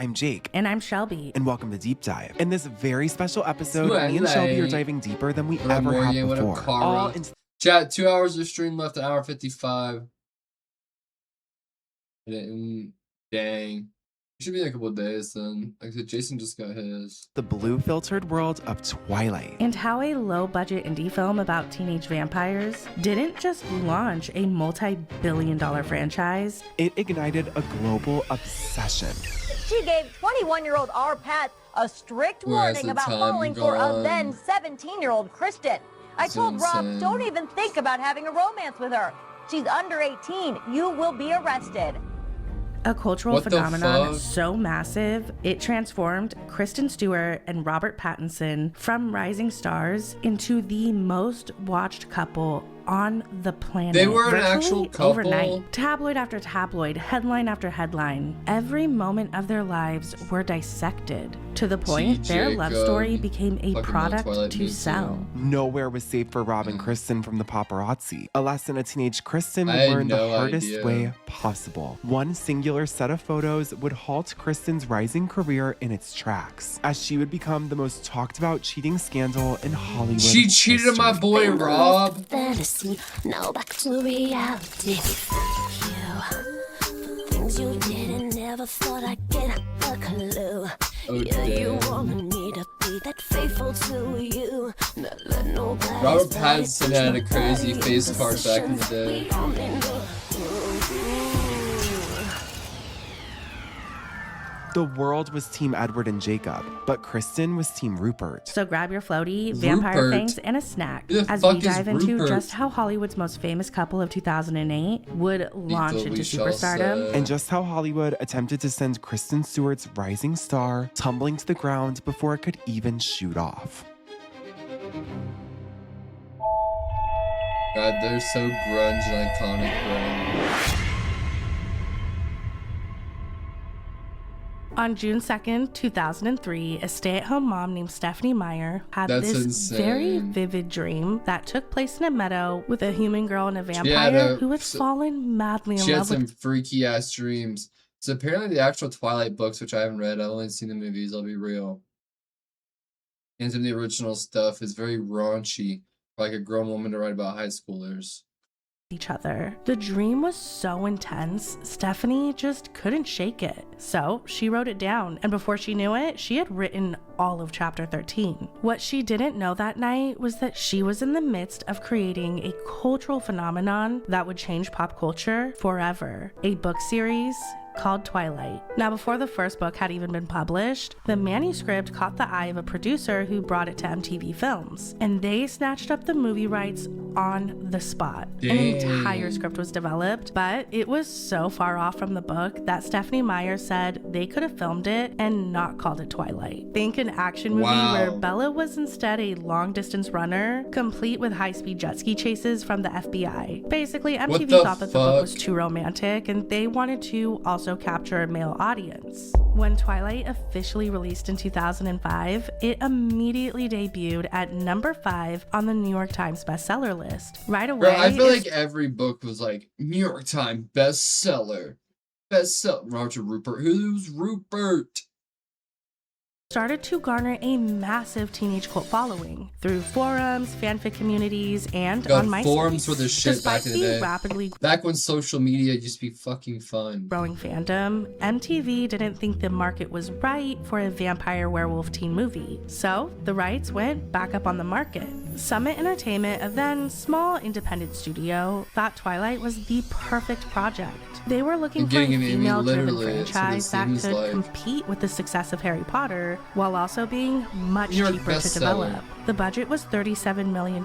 I'm Jake. And I'm Shelby. And welcome to Deep Dive. In this very special episode, me and Shelby are diving deeper than we ever have before. Chat, 2 hours of stream left, an hour 55. Dang. It should be a couple of days then. Like I said, Jason just got his. The blue-filtered world of Twilight. And how a low-budget indie film about teenage vampires didn't just launch a multi-billion-dollar franchise. It ignited a global obsession. She gave 21-year-old R. Pat a strict warning about falling for a then 17-year-old Kristen. I told Rob, don't even think about having a romance with her. She's under 18. You will be arrested. A cultural phenomenon so massive, it transformed Kristen Stewart and Robert Pattinson from rising stars into the most watched couple on the planet. They were an actual couple. Overnight. Tabloid after tabloid, headline after headline. Every moment of their lives were dissected to the point their love story became a product to sell. Nowhere was safe for Rob and Kristen from the paparazzi. A lesson a teenage Kristen would learn the hardest way possible. One singular set of photos would halt Kristen's rising career in its tracks, as she would become the most talked about cheating scandal in Hollywood. She cheated on my boy Rob. Now back to reality. Things you did and never thought I'd get a clue. You wanted me to be that faithful to you. Robert Pattinson had a crazy face card back in the day. The world was Team Edward and Jacob, but Kristen was Team Rupert. So grab your floaty, vampire fangs, and a snack as we dive into just how Hollywood's most famous couple of 2008 would launch into superstardom. And just how Hollywood attempted to send Kristen Stewart's rising star tumbling to the ground before it could even shoot off. God, they're so grunge and iconic, bro. On June 2nd, 2003, a stay-at-home mom named Stephanie Meyer had this very vivid dream that took place in a meadow with a human girl and a vampire who had fallen madly in love with. She had some freaky-ass dreams. So apparently the actual Twilight books, which I haven't read, I've only seen the movies, I'll be real. And some of the original stuff is very raunchy, for like a grown woman to write about high schoolers. Each other. The dream was so intense, Stephanie just couldn't shake it. So she wrote it down, and before she knew it, she had written all of chapter 13. What she didn't know that night was that she was in the midst of creating a cultural phenomenon that would change pop culture forever. A book series called Twilight. Now, before the first book had even been published, the manuscript caught the eye of a producer who brought it to MTV Films, and they snatched up the movie rights on the spot. An entire script was developed, but it was so far off from the book that Stephanie Meyer said they could have filmed it and not called it Twilight. Think an action movie where Bella was instead a long-distance runner, complete with high-speed jet ski chases from the FBI. Basically, MTV thought that the book was too romantic, and they wanted to also capture a male audience. When Twilight officially released in 2005, it immediately debuted at number 5 on the New York Times bestseller list. Right away, bro, I feel like every book was like New York Times bestseller. Roger Rupert. Who's Rupert? Started to garner a massive teenage cult following through forums, fanfic communities, and on MySpace. Forums were the shit Despite back in the day. Rapidly back when social media used to be fucking fun. Growing fandom, MTV didn't think the market was right for a vampire werewolf teen movie, so the rights went back up on the market. Summit Entertainment, a then small independent studio, thought Twilight was the perfect project. They were looking for a female-driven franchise that could compete with the success of Harry Potter while also being much cheaper to develop. The budget was $37 million,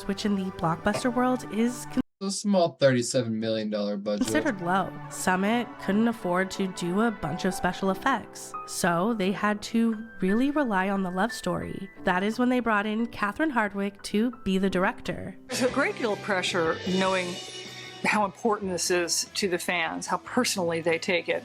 which in the blockbuster world is a small $37 million budget. Considered low. Summit couldn't afford to do a bunch of special effects, so they had to really rely on the love story. That is when they brought in Catherine Hardwicke to be the director. There's a great deal of pressure knowing how important this is to the fans, how personally they take it.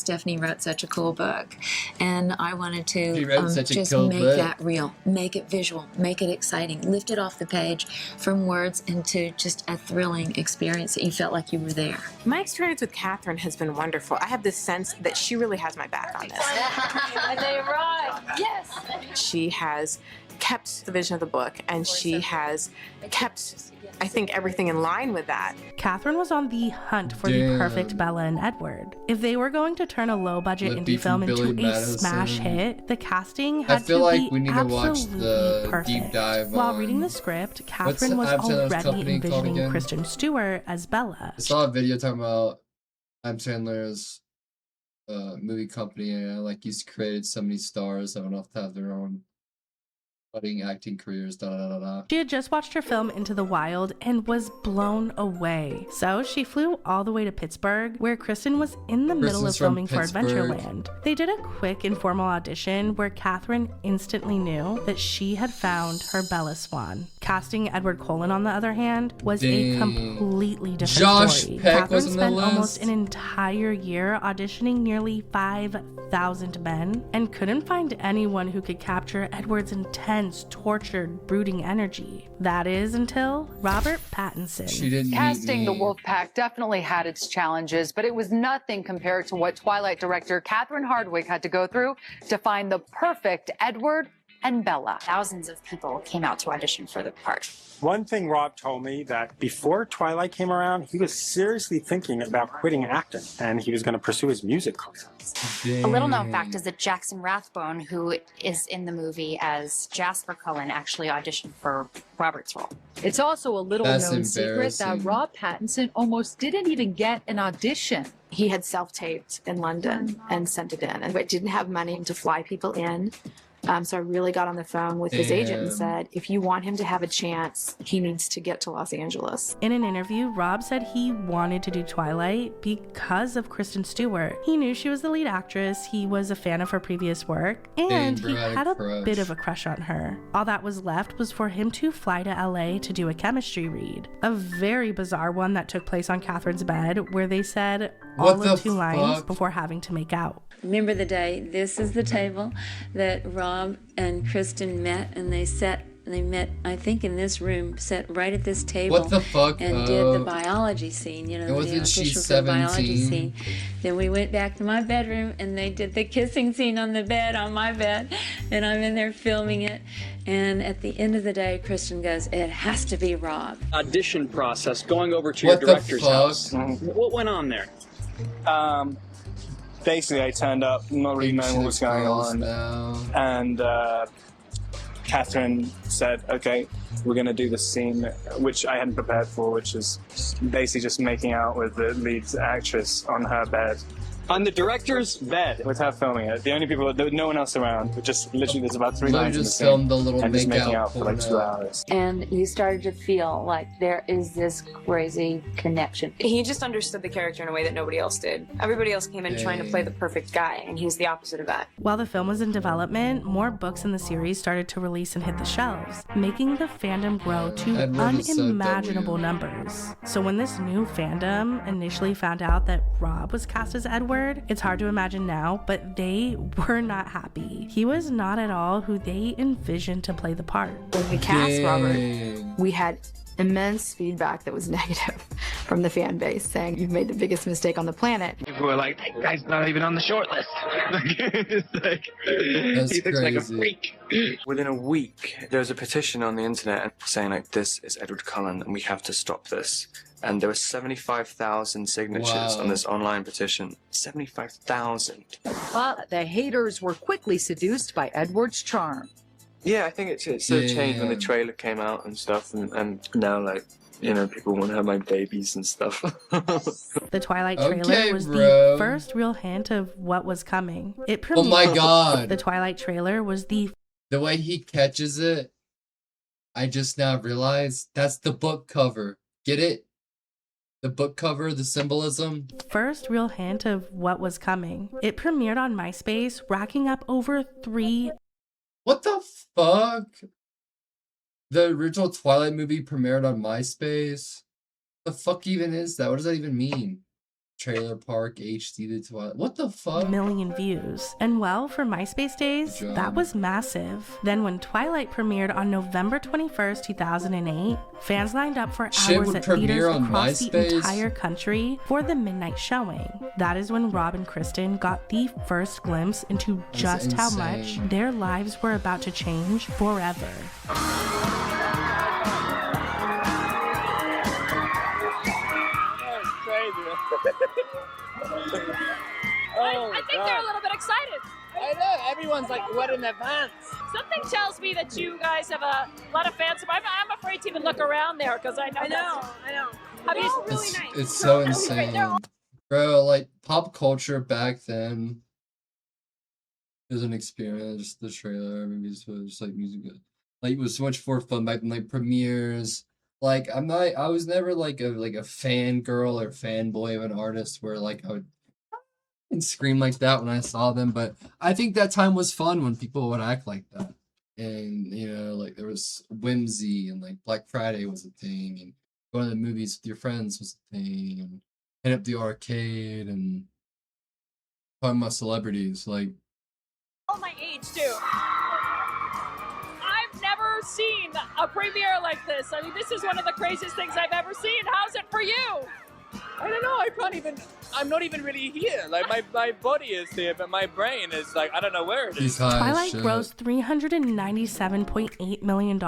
Stephanie wrote such a cool book, and I wanted to just cool make book. that real, make it visual, make it exciting, lift it off the page from words into just a thrilling experience that you felt like you were there. My experience with Catherine has been wonderful. I have this sense that she really has my back on this. They arrived. Yes. She has kept the vision of the book, and she has kept, I think, everything in line with that. Catherine was on the hunt for the perfect Bella and Edward. If they were going to turn a low-budget indie film into a smash hit, the casting had to be we need to watch absolutely the perfect. deep dive While on- reading the script, Catherine was Adam Sandler's already company called envisioning again? Kristen Stewart as Bella. I saw a video talking about Adam Sandler's movie company, and like he's created so many stars that went off to have their own budding acting careers. She had just watched her film Into the Wild and was blown away. So she flew all the way to Pittsburgh, where Kristen was in the middle of filming for Adventureland. They did a quick informal audition where Catherine instantly knew that she had found her Bella Swan. Casting Edward Cullen, on the other hand, was a completely different story. Catherine spent almost an entire year auditioning nearly 5,000 men and couldn't find anyone who could capture Edward's intense, tortured, brooding energy. That is until Robert Pattinson. Casting the Wolfpack definitely had its challenges, but it was nothing compared to what Twilight director Catherine Hardwicke had to go through to find the perfect Edward and Bella. Thousands of people came out to audition for the part. One thing Rob told me that before Twilight came around, he was seriously thinking about quitting acting, and he was going to pursue his music career. A little known fact is that Jackson Rathbone, who is in the movie as Jasper Cullen, actually auditioned for Robert's role. It's also a little known secret that Rob Pattinson almost didn't even get an audition. He had self-taped in London and sent it in, but didn't have money to fly people in. So I really got on the phone with his agent and said, if you want him to have a chance, he needs to get to Los Angeles. In an interview, Rob said he wanted to do Twilight because of Kristen Stewart. He knew she was the lead actress, he was a fan of her previous work, and he had a bit of a crush on her. All that was left was for him to fly to LA to do a chemistry read. A very bizarre one that took place on Catherine's bed, where they said all of 2 lines before having to make out. Remember the day, this is the table that Rob and Kristen met, and they met, I think, in this room, sat right at this table. What the fuck? And did the biology scene, you know, the audition for the biology scene. Then we went back to my bedroom, and they did the kissing scene on the bed, on my bed, and I'm in there filming it. And at the end of the day, Kristen goes, it has to be Rob. Audition process, going over to your director's house. What went on there? Basically, I turned up, not really knowing what was going on, and Catherine said, okay, we're going to do this scene, which I hadn't prepared for, which is basically just making out with the lead actress on her bed. On the director's bed? With her filming it. The only people, there was no one else around. Just literally, there's about 3 lines in the scene. Filmed the little and just making out for like 2 hours. And you started to feel like there is this crazy connection. He just understood the character in a way that nobody else did. Everybody else came in trying to play the perfect guy, and he's the opposite of that. While the film was in development, more books in the series started to release and hit the shelves, making the fandom grow to unimaginable numbers. So when this new fandom initially found out that Rob was cast as Edward, it's hard to imagine now, but they were not happy. He was not at all who they envisioned to play the part. When we cast Robert, we had immense feedback that was negative from the fan base, saying you've made the biggest mistake on the planet. People were like, that guy's not even on the short list. He looks like a freak. Within a week, there was a petition on the internet saying like, this is Edward Cullen and we have to stop this. And there were 75,000 signatures on this online petition. 75,000. But the haters were quickly seduced by Edward's charm. Yeah, I think it sort of changed when the trailer came out and stuff, and now, like, you know, people want to have like babies and stuff. The Twilight trailer was the first real hint of what was coming. It premiered. Oh my god. The Twilight trailer was the way he catches it, I just now realized that's the book cover. Get it? The book cover, the symbolism. First real hint of what was coming. It premiered on MySpace, racking up over 3. What the fuck? The original Twilight movie premiered on MySpace? What the fuck even is that? What does that even mean? Trailer Park HD the Twilight. What the fuck? Million views. And well, for MySpace days, that was massive. Then when Twilight premiered on November 21st, 2008, fans lined up for hours at theaters across the entire country for the midnight showing. That is when Rob and Kristen got the first glimpse into just how much their lives were about to change forever. I think they're a little bit excited. I know, everyone's like wet in their pants. Something tells me that you guys have a lot of fans. I'm afraid to even look around there because I know. Have you really nice? It's so insane. Bro, like pop culture back then is an experience. Just the trailer, maybe just like music. Like it was so much more fun back then, like premieres. Like I was never like a fangirl or fanboy of an artist where like I would scream like that when I saw them, but I think that time was fun when people would act like that. And you know, like there was whimsy and like Black Friday was a thing, and going to the movies with your friends was a thing, and hit up the arcade and talking about celebrities like All my age too. I've never seen a premiere like this. I mean, this is one of the craziest things I've ever seen. How's it for you? I don't know, I'm not even really here. Like my body is here, but my brain is like, I don't know where it is. Twilight grossed $397.8 million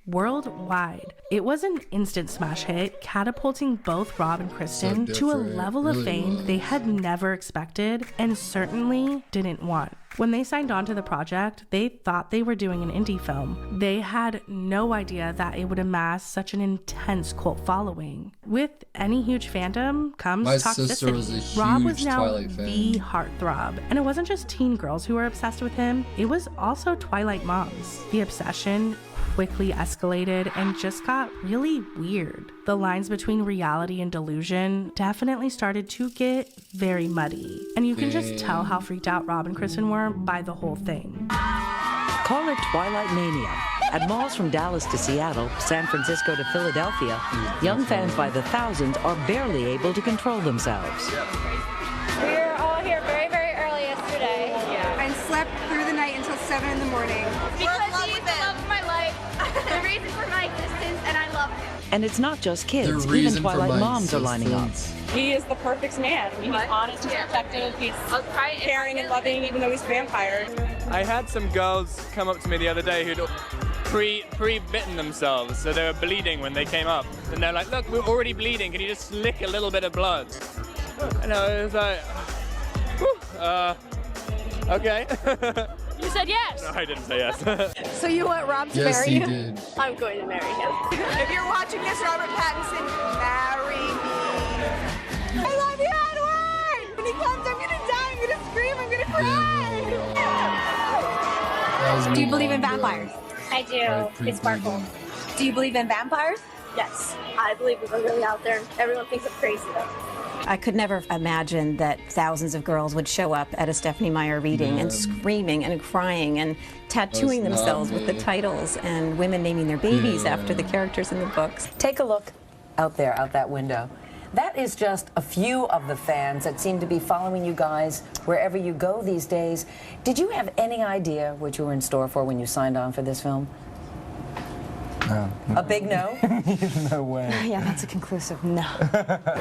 worldwide. It was an instant smash hit, catapulting both Rob and Kristen to a level of fame they had never expected and certainly didn't want. When they signed on to the project, they thought they were doing an indie film. They had no idea that it would amass such an intense cult following. With any huge fandom comes toxicity. Rob was now the heartthrob, and it wasn't just teen girls who were obsessed with him, it was also Twilight moms. The obsession quickly escalated and just got really weird. The lines between reality and delusion definitely started to get very muddy, and you can just tell how freaked out Rob and Kristen were by the whole thing. Call it Twilight Mania. At malls from Dallas to Seattle, San Francisco to Philadelphia, young fans by the thousands are barely able to control themselves. We were all here very, very early yesterday and slept through the night until 7 in the morning. Because he's the love of my life, the reason for my existence, and I love him. And it's not just kids, even Twilight moms are lining up. He is the perfect man. He's honest, he's protective, he's caring and loving, even though he's a vampire. I had some girls come up to me the other day who'd pre-bitten themselves, so they were bleeding when they came up. And they're like, look, we're already bleeding, can you just lick a little bit of blood? And I was like, whew, okay. You said yes. No, I didn't say yes. So you want Rob to marry you? Did. I'm going to marry him. If you're watching this, Robert Pattinson, marry me. I love you, Edward! When he comes, I'm gonna die, I'm gonna scream, I'm gonna cry! Do you believe in vampires? I do. It's sparkle. Do you believe in vampires? Yes. I believe we're really out there. Everyone thinks I'm crazy though. I could never imagine that thousands of girls would show up at a Stephenie Meyer reading and screaming and crying and tattooing themselves with the titles and women naming their babies after the characters in the books. Take a look out there, out that window. That is just a few of the fans that seem to be following you guys wherever you go these days. Did you have any idea what you were in store for when you signed on for this film? No. A big no? No way. Yeah, that's a conclusive no.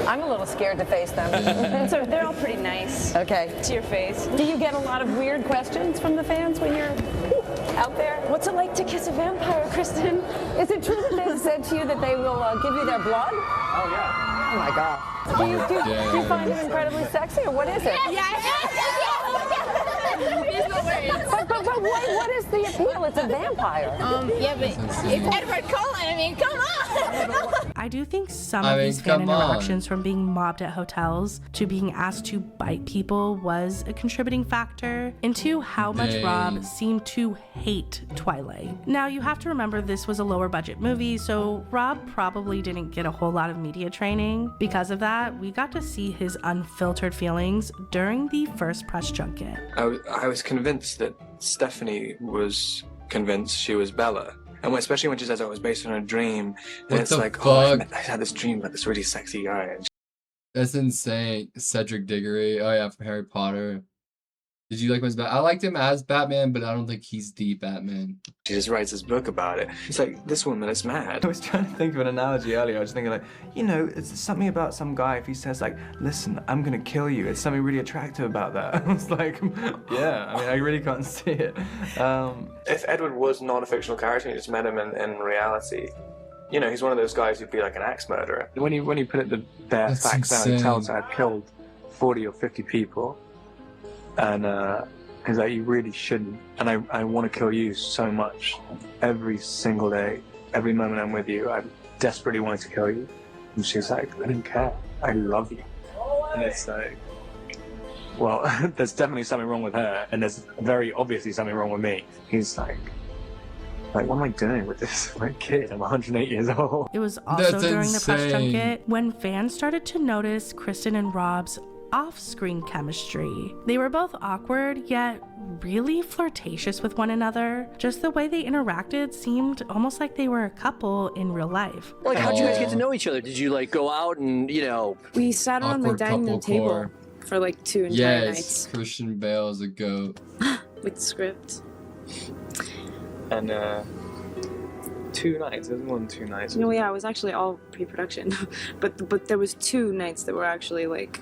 I'm a little scared to face them. So they're all pretty nice. Okay. To your face. Do you get a lot of weird questions from the fans when you're out there? What's it like to kiss a vampire, Kristen? Is it true that they've said to you that they will give you their blood? Oh, yeah. Oh, my God. Do you find it incredibly sexy, or what is it? But what is the appeal? It's a vampire. Yeah, but it's Edward Cullen. I mean, come on. I do think some of these fan interactions, from being mobbed at hotels to being asked to bite people, was a contributing factor into how much Rob seemed to hate Twilight. Now, you have to remember this was a lower budget movie, so Rob probably didn't get a whole lot of media training. Because of that, we got to see his unfiltered feelings during the first press junket. I was convinced that Stephenie was convinced she was Bella. And especially when she says, oh, it was based on a dream. And it's like, oh, I had this dream about this really sexy guy. That's insane. Cedric Diggory. Oh yeah, from Harry Potter. Did you like him as Batman? I liked him as Batman, but I don't think he's the Batman. She just writes this book about it. It's like, this woman is mad. I was trying to think of an analogy earlier. I was thinking like, you know, it's something about some guy, if he says like, listen, I'm gonna kill you, it's something really attractive about that. I was like, yeah, I mean, I really can't see it. If Edward was not a fictional character, you just met him in reality, you know, he's one of those guys who'd be like an axe murderer. When you put it the bare facts down, he tells I'd killed 40 or 50 people. And he's like, you really shouldn't. And I want to kill you so much. Every single day, every moment I'm with you, I desperately want to kill you. And she's like, I don't care. I love you. And it's like, well, there's definitely something wrong with her. And there's very obviously something wrong with me. He's like, what am I doing with this kid? I'm 108 years old. It was also during the press junket when fans started to notice Kristen and Rob's off-screen chemistry. They were both awkward, yet really flirtatious with one another. Just the way they interacted seemed almost like they were a couple in real life. Like, how'd you guys get to know each other? Did you, like, go out and, you know... We sat on the dining room table for, like, 2 entire nights. Christian Bale is a goat. With the script. And, 2 nights. There was more than 2 nights. No, yeah, it was actually all pre-production. but there was 2 nights that were actually, like...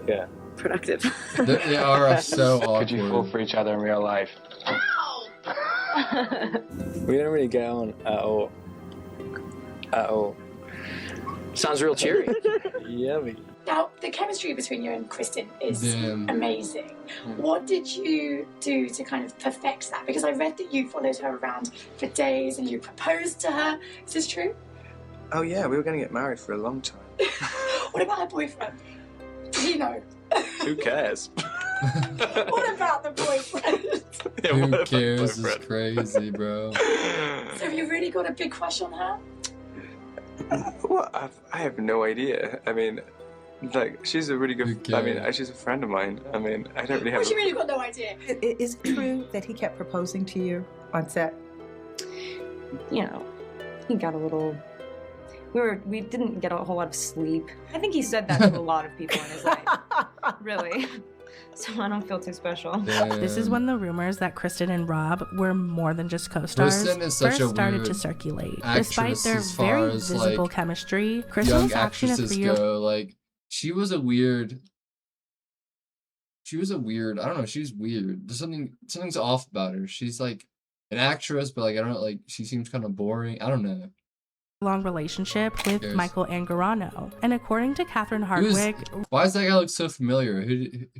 Yeah. Productive. They are so awkward. Could you fall for each other in real life? We didn't really get on at all. At all. Sounds real cheery. Yummy. Now, the chemistry between you and Kristen is amazing. What did you do to kind of perfect that? Because I read that you followed her around for days and you proposed to her. Is this true? Oh yeah, we were going to get married for a long time. What about her boyfriend? Did he know? Who cares? What about the boyfriend? Yeah, who cares is crazy, bro. So have you really got a big crush on her? Well, I have no idea. I mean, like, she's a really good... I mean, she's a friend of mine. I mean, I don't really have... Well, she really got no idea. Is it true that he kept proposing to you on set? You know, he got a little... We didn't get a whole lot of sleep. I think he said that to a lot of people in his life. Really. So I don't feel too special. Damn. This is when the rumors that Kristen and Rob were more than just co-stars first started to circulate. Despite their very visible chemistry, Kristen was actually in a 3-year... Like, she was a weird, I don't know, she's weird. There's something's off about her. She's like an actress, but like, I don't know, like, she seems kind of boring. I don't know. Long relationship with Michael Angarano. And according to Catherine Hardwicke... Why does that guy look so familiar?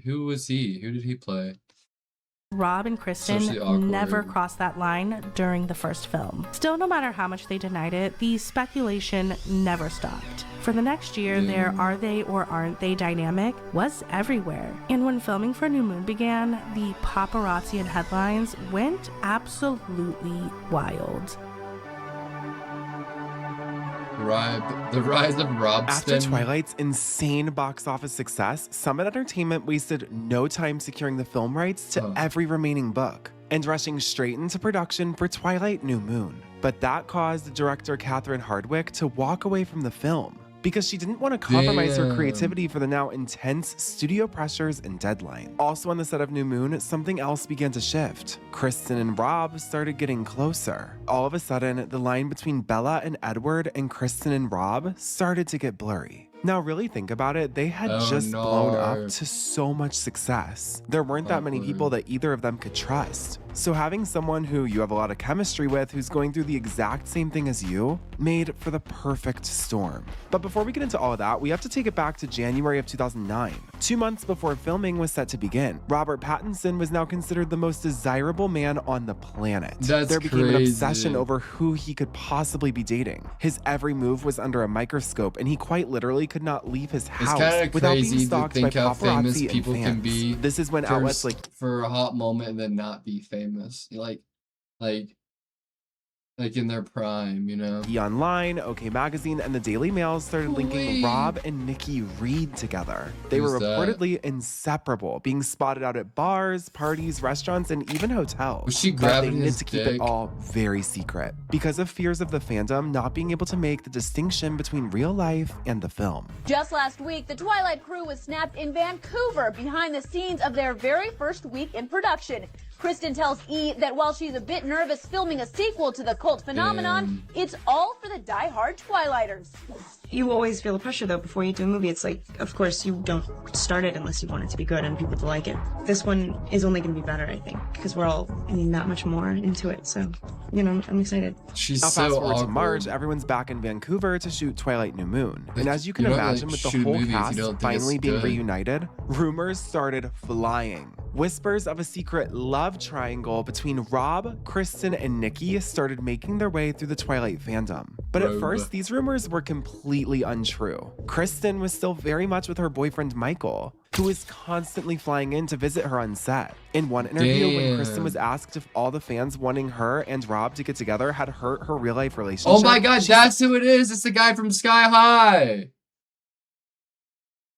Who was he? Who did he play? Rob and Kristen never crossed that line during the first film. Still, no matter how much they denied it, the speculation never stopped. For the next year, their are they or aren't they dynamic was everywhere. And when filming for New Moon began, the paparazzi and headlines went absolutely wild. The rise of Robston. After Twilight's insane box office success, Summit Entertainment wasted no time securing the film rights to every remaining book and rushing straight into production for Twilight New Moon. But that caused director Catherine Hardwicke to walk away from the film because she didn't want to compromise her creativity for the now intense studio pressures and deadline. Also on the set of New Moon, something else began to shift. Kristen and Rob started getting closer. All of a sudden, the line between Bella and Edward and Kristen and Rob started to get blurry. Now really think about it, they had just blown up to so much success. There weren't that many people that either of them could trust. So having someone who you have a lot of chemistry with who's going through the exact same thing as you made for the perfect storm. But before we get into all of that, we have to take it back to January of 2009. 2 months before filming was set to begin, Robert Pattinson was now considered the most desirable man on the planet. There became an obsession over who he could possibly be dating. His every move was under a microscope and he quite literally could not leave his house without being stalked by paparazzi and fans. Can be this is when outlets like for a hot moment and then not be famous. Like Like in their prime, you know? E! Online, OK Magazine, and the Daily Mail started linking Rob and Nikki Reed together. They were reportedly inseparable, being spotted out at bars, parties, restaurants, and even hotels. Was she But grabbing they needed his to keep dick? it all very secret because of fears of the fandom not being able to make the distinction between real life and the film. Just last week, the Twilight crew was snapped in Vancouver behind the scenes of their very first week in production. Kristen tells E! that while she's a bit nervous filming a sequel to the cult phenomenon, it's all for the die-hard Twilighters. You always feel the pressure, though, before you do a movie. It's like, of course, you don't start it unless you want it to be good and people to like it. This one is only going to be better, I think, because we're all, that much more into it. So, I'm excited. She's now, so fast forward to awkward. March, everyone's back in Vancouver to shoot Twilight New Moon. And as you can You don't, imagine, like, with the shoot whole movies, you cast don't think finally it's being good. reunited, rumors started flying. Whispers of a secret love triangle between Rob, Kristen, and Nikki started making their way through the Twilight fandom. But at first, these rumors were completely untrue. Kristen was still very much with her boyfriend Michael, who was constantly flying in to visit her on set. In one interview, when Kristen was asked if all the fans wanting her and Rob to get together had hurt her real-life relationship. Oh my god, that's who it is! It's the guy from Sky High!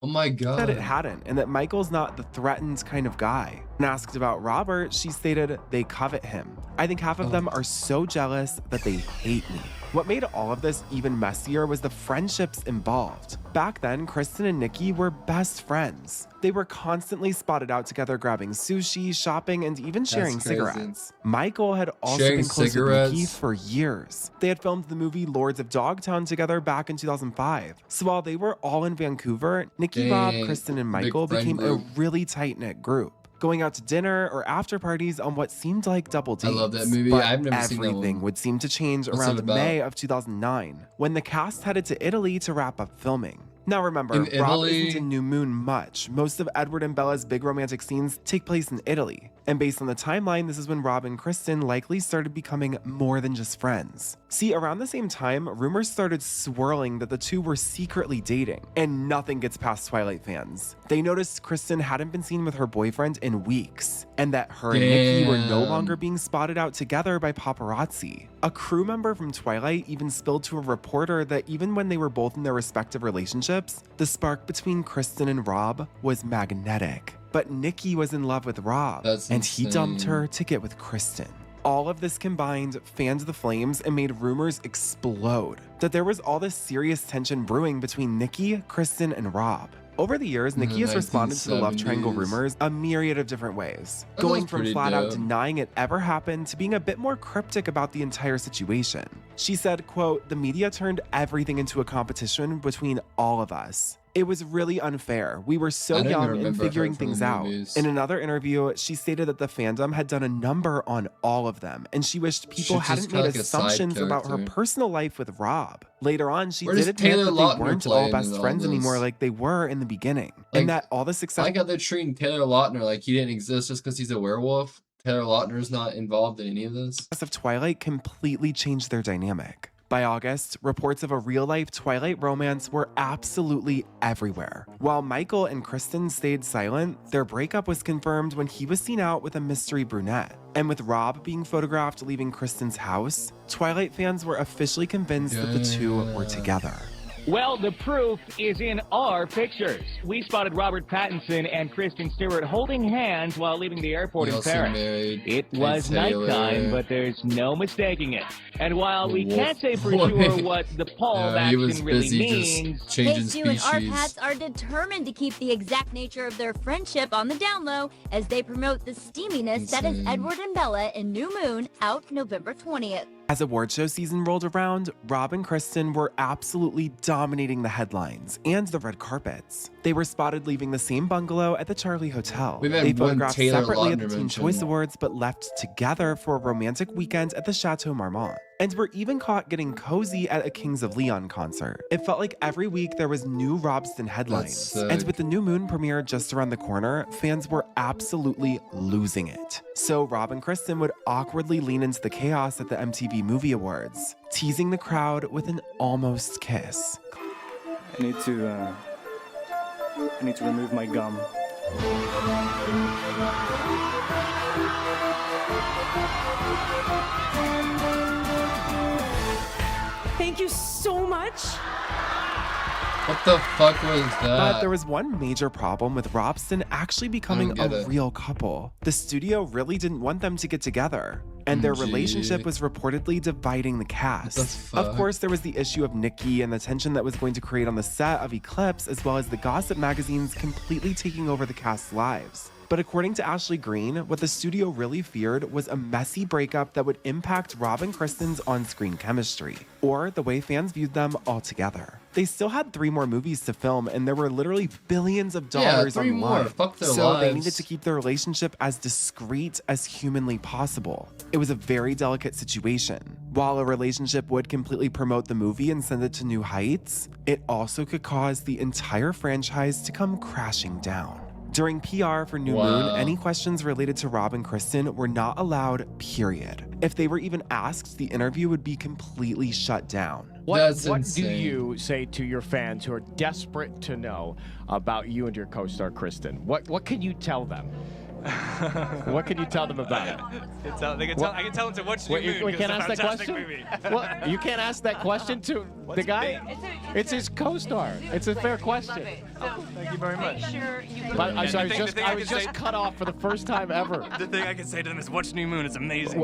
Oh my god. Said it hadn't, and that Michael's not the threatened kind of guy. When asked about Robert, she stated they covet him. I think half of them are so jealous that they hate me. What made all of this even messier was the friendships involved. Back then, Kristen and Nikki were best friends. They were constantly spotted out together grabbing sushi, shopping, and even sharing crazy. cigarettes. Michael had also Sharing been close cigarettes? with Nikki for years. They had filmed the movie Lords of Dogtown together back in 2005. So while they were all in Vancouver, Nikki, Rob, Dang, Kristen, and big Michael friend became group. a really tight-knit group, going out to dinner or after parties on what seemed like double dates. I love that movie. But I've never seen that everything one. would seem to change What's around it about? May of 2009, when the cast headed to Italy to wrap up filming. Now remember, In Rob Italy? isn't in New Moon much. Most of Edward and Bella's big romantic scenes take place in Italy. And based on the timeline, this is when Rob and Kristen likely started becoming more than just friends. See, around the same time, rumors started swirling that the two were secretly dating, and nothing gets past Twilight fans. They noticed Kristen hadn't been seen with her boyfriend in weeks, and that her and Nikki were no Damn. longer being spotted out together by paparazzi. A crew member from Twilight even spilled to a reporter that even when they were both in their respective relationships, the spark between Kristen and Rob was magnetic. But Nikki was in love with Rob, and he dumped her to get with Kristen. All of this combined fanned the flames and made rumors explode that there was all this serious tension brewing between Nikki, Kristen, and Rob. Over the years, In the Nikki has responded to the love triangle 1970s. rumors a myriad of different ways, That going was from pretty flat out dope. denying it ever happened to being a bit more cryptic about the entire situation. She said, quote, "The media turned everything into a competition between all of us. It was really unfair. We were so I don't even young and remember her figuring from the things out." movies. In another interview, she stated that the fandom had done a number on all of them, and she wished people She's just hadn't kinda made like a side assumptions about her character. personal life with Rob. Later on, she Where did does admit Taylor that Lautner they weren't play all in best all friends this? anymore like they were in the beginning, Like, and that all the I success like how they're treating Taylor Lautner like he didn't exist just because he's a werewolf. Taylor Lautner's not involved in any of this. of Twilight completely changed their dynamic. By August, reports of a real-life Twilight romance were absolutely everywhere. While Michael and Kristen stayed silent, their breakup was confirmed when he was seen out with a mystery brunette. And with Rob being photographed leaving Kristen's house, Twilight fans were officially convinced that the two were together. Well, the proof is in our pictures. We spotted Robert Pattinson and Kristen Stewart holding hands while leaving the airport They in also Paris. married It Kate was Taylor. nighttime, but there's no mistaking it. And while we Wolf can't say for boy. sure what the Paul of Yeah, he was action really busy means, just changing Stu and species. Arpats are determined to keep the exact nature of their friendship on the down low as they promote the steaminess that is Insane. Edward and Bella in New Moon, out November 20th. As award show season rolled around, Rob and Kristen were absolutely dominating the headlines and the red carpets. They were spotted leaving the same bungalow at the Charlie Hotel. We've had They one photographed Taylor separately at the Lautner Teen mention. Choice Awards, but left together for a romantic weekend at the Chateau Marmont. And were even caught getting cozy at a Kings of Leon concert. It felt like every week there was new Robston headlines. That's And sick. with the New Moon premiere just around the corner, fans were absolutely losing it. So Rob and Kristen would awkwardly lean into the chaos at the MTV Movie Awards, teasing the crowd with an almost kiss. I need to remove my gum. What the fuck was that? But there was one major problem with Robson actually becoming a real couple. The studio really didn't want them to get together, and their relationship was reportedly dividing the cast. Of course, there was the issue of Nikki and the tension that was going to create on the set of Eclipse, as well as the gossip magazines completely taking over the cast's lives. But according to Ashley Greene, what the studio really feared was a messy breakup that would impact Rob and Kristen's on-screen chemistry, or the way fans viewed them altogether. They still had 3 more movies to film, and there were literally billions of dollars on the line. Fuck their so lives. They needed to keep their relationship as discreet as humanly possible. It was a very delicate situation. While a relationship would completely promote the movie and send it to new heights, it also could cause the entire franchise to come crashing down. During PR for New Moon, any questions related to Rob and Kristen were not allowed, period. If they were even asked, the interview would be completely shut down. What do you say to your fans who are desperate to know about you and your co-star Kristen? What can you tell them? What can you tell them about it? I can tell them to watch New Moon. We can't ask that question? Movie. Well, you can't ask that question to the guy? It's his co-star. It's a fair question. Thank you very much. But I was just cut off for the first time ever. The thing I can say to them is watch New Moon. It's amazing.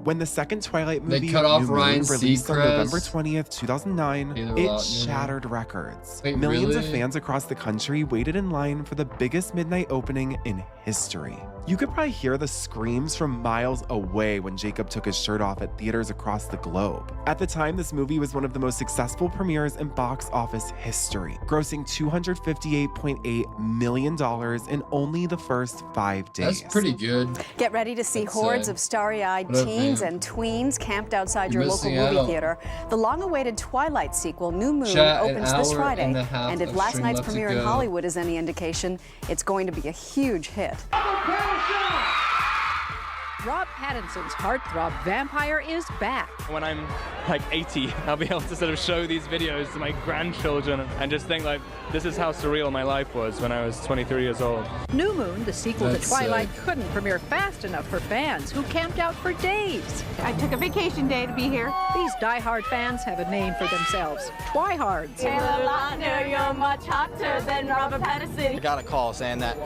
When the second Twilight movie, They cut off New Moon, Ryan released on Seacrest. November 20th, 2009, it shattered records. Millions of fans across the country waited in line for the biggest midnight opening in history. You could probably hear the screams from miles away when Jacob took his shirt off at theaters across the globe. At the time, this movie was one of the most successful premieres in box office history, grossing $258.8 million in only the first 5 days. That's pretty good. Get ready to see hordes of starry-eyed What up, teens man? and tweens camped outside You're your local missing movie out. theater. The long-awaited Twilight sequel, New Moon, Chat, an opens this hour Friday. and a half And if of last stream night's left to premiere in go. Hollywood is any indication, it's going to be a huge hit. Rob Pattinson's heartthrob vampire is back. When I'm like 80, I'll be able to sort of show these videos to my grandchildren and just think like, this is how surreal my life was when I was 23 years old. New Moon, the sequel That's to Twilight, sick. couldn't premiere fast enough for fans who camped out for days. I took a vacation day to be here. These die-hard fans have a name for themselves, Twihards. You're much hotter than Robert Pattinson. I got a call saying that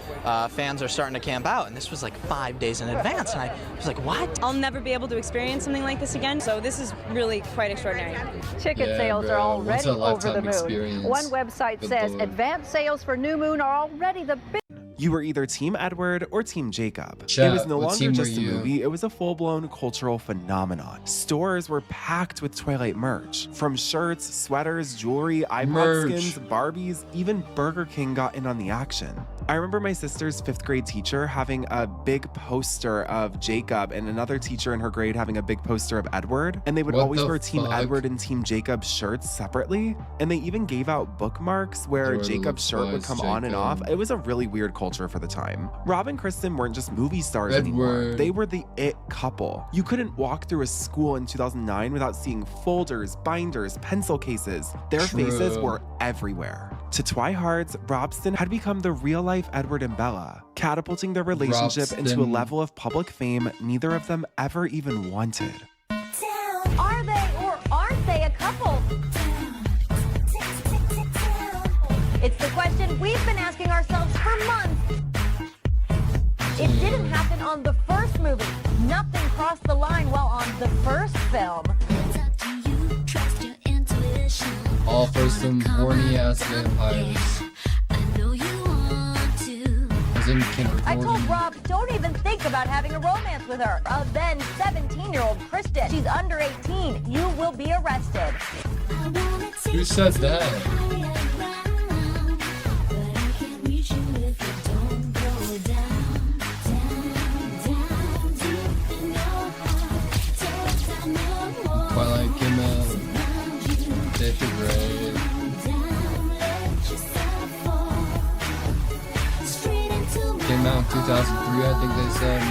fans are starting to camp out, and this was like 5 days in advance, and I was like, what? I'll never be able to experience something like this again, so this is really quite extraordinary. Ticket Yeah, sales bro. are already Once in a over the lifetime moon. experience. One website Good says lord. advance sales for New Moon are already the big. You were either Team Edward or Team Jacob. Chat, It was no what longer team were just a you? movie, it was a full-blown cultural phenomenon. Stores were packed with Twilight merch. From shirts, sweaters, jewelry, iPod Merch. skins, Barbies, even Burger King got in on the action. I remember my sister's 5th grade teacher having a big poster of Jacob and another teacher in her grade having a big poster of Edward, and they would What always the wear Team fuck? Edward and Team Jacob shirts separately, and they even gave out bookmarks where Jordan Jacob's shirt would Spice come on and off. Jacob. It was a really weird culture for the time. Rob and Kristen weren't just movie stars anymore. Edward. They were the it couple. You couldn't walk through a school in 2009 without seeing folders, binders, pencil cases. Their faces True. were everywhere. To Twihards, Robson had become the real-life Edward and Bella, catapulting their relationship into a Robson. level of public fame neither of them ever even wanted. Are they or aren't they a couple? It's the question we've been asking ourselves for months. It didn't happen on the first movie. Nothing crossed the line while on the first film. All for some horny ass vampires. As in Kim I told Gordon. Rob, don't even think about having a romance with her. A then 17-year-old Kristen. She's under 18. You will be arrested. Who said that? Twilight came out. David Ray. Came out in 2003, I think they said.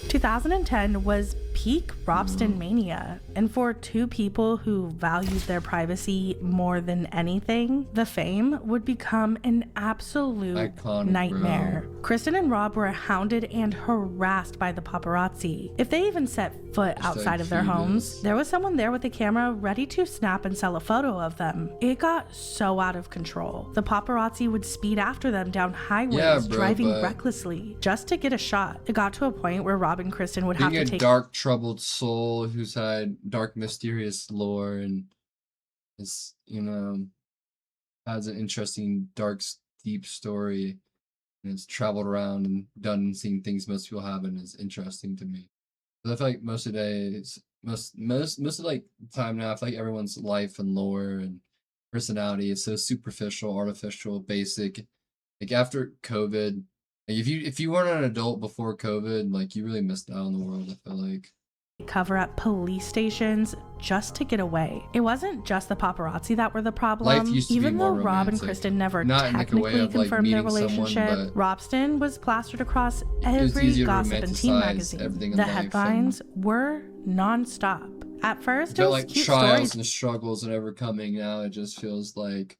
2010 was peak Robston mania. And for two people who valued their privacy more than anything, the fame would become an absolute nightmare. Kristen and Rob were hounded and harassed by the paparazzi. If they even set foot outside of their homes, there was someone there with a camera ready to snap and sell a photo of them. It got so out of control. The paparazzi would speed after them down highways, driving recklessly just to get a shot. It got to a point where Rob and Kristen would have to take dark, troubled soul who's had dark, mysterious lore and is, has an interesting, dark, deep story, and it's traveled around and done and seen things most people haven't, is interesting to me. But I feel like most of the day, most of like time now, I feel like everyone's life and lore and personality is so superficial, artificial, basic. Like after COVID, like if you weren't an adult before COVID, like you really missed out on the world, I feel like. Cover up police stations just to get away. It wasn't just the paparazzi that were the problem. Even though Rob and Kristen never technically confirmed their relationship, Robston was plastered across every gossip and teen magazine. The headlines were non-stop. At first, it was like cute trials stories and struggles and overcoming. Now it just feels like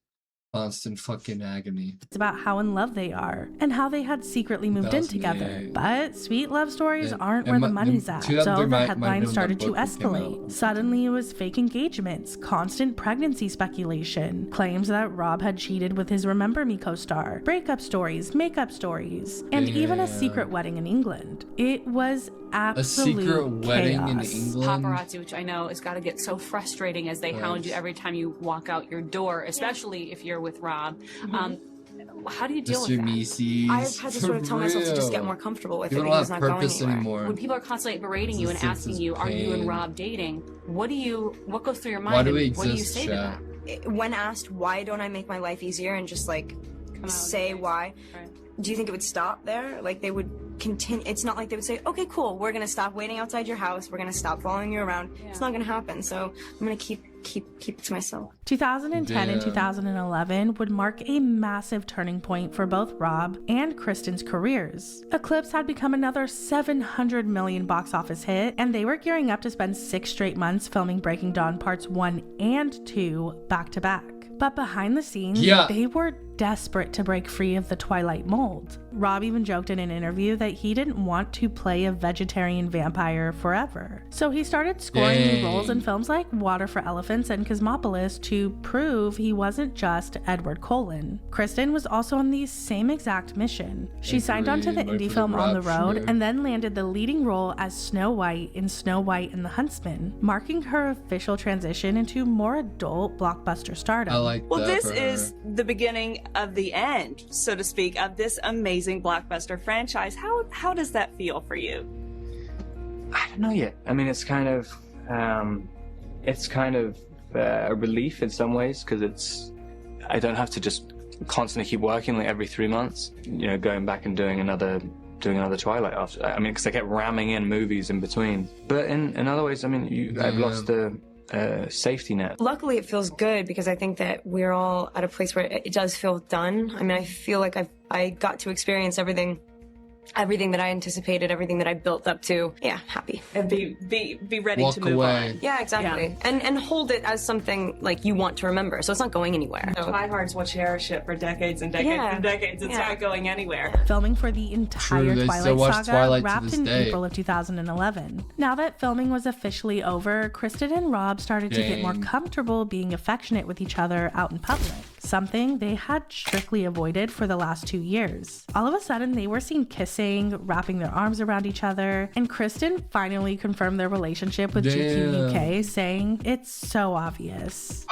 constant fucking agony. It's about how in love they are and how they had secretly moved in together. But sweet love stories aren't where the money's at. So the headlines started to escalate. Suddenly it was fake engagements, constant pregnancy speculation, claims that Rob had cheated with his Remember Me co-star, breakup stories, makeup stories, and even a secret wedding in England. It was absolute a secret wedding in chaos. England. Paparazzi, which I know has got to get so frustrating as they hound you every time you walk out your door, especially if you're with Rob. How do you deal with that? Macy's, I've had to sort of tell myself to just get more comfortable with it don't because have it's not going purpose anywhere. anymore. When people are constantly berating you and asking you, "Are you and Rob dating?" What goes through your mind? Why do we and what do you exist, say to chat? that? When asked why don't I make my life easier and just like say why, do you think it would stop there? Like they would continue. It's not like they would say, okay, cool, we're gonna stop waiting outside your house, we're gonna stop following you around. It's not gonna happen. So I'm gonna keep it to myself. 2010 and 2011 would mark a massive turning point for both Rob and Kristen's careers. Eclipse had become another $700 million box office hit, and they were gearing up to spend 6 straight months filming Breaking Dawn Parts 1 and 2 back to back. But behind the scenes, they were desperate to break free of the Twilight mold. Rob even joked in an interview that he didn't want to play a vegetarian vampire forever. So he started scoring new roles in films like Water for Elephants and Cosmopolis to prove he wasn't just Edward Cullen. Kristen was also on the same exact mission. She signed on to the indie film On the Road and then landed the leading role as Snow White in Snow White and the Huntsman, marking her official transition into more adult blockbuster stardom. Well, this is the beginning of the end, so to speak, of this amazing blockbuster franchise. How does that feel for you? I don't know yet. I mean, it's kind of a relief in some ways because I don't have to just constantly keep working like every 3 months. Going back and doing another Twilight after. I mean, because I kept ramming in movies in between. But in other ways, I mean, I've lost the safety net. Luckily, it feels good because I think that we're all at a place where it does feel done. I mean, I feel like I got to experience everything that I anticipated, everything that I built up to. Yeah, happy. And be ready to move on. Yeah, exactly. Yeah. And hold it as something like you want to remember. So it's not going anywhere. Twihards will cherish it for decades and decades and decades. It's not going anywhere. Filming for the entire Twilight saga wrapped in April of 2011. Now that filming was officially over, Kristen and Rob started to get more comfortable being affectionate with each other out in public, something they had strictly avoided for the last 2 years. All of a sudden, they were seen kissing, wrapping their arms around each other, and Kristen finally confirmed their relationship with GQ UK, saying it's so obvious.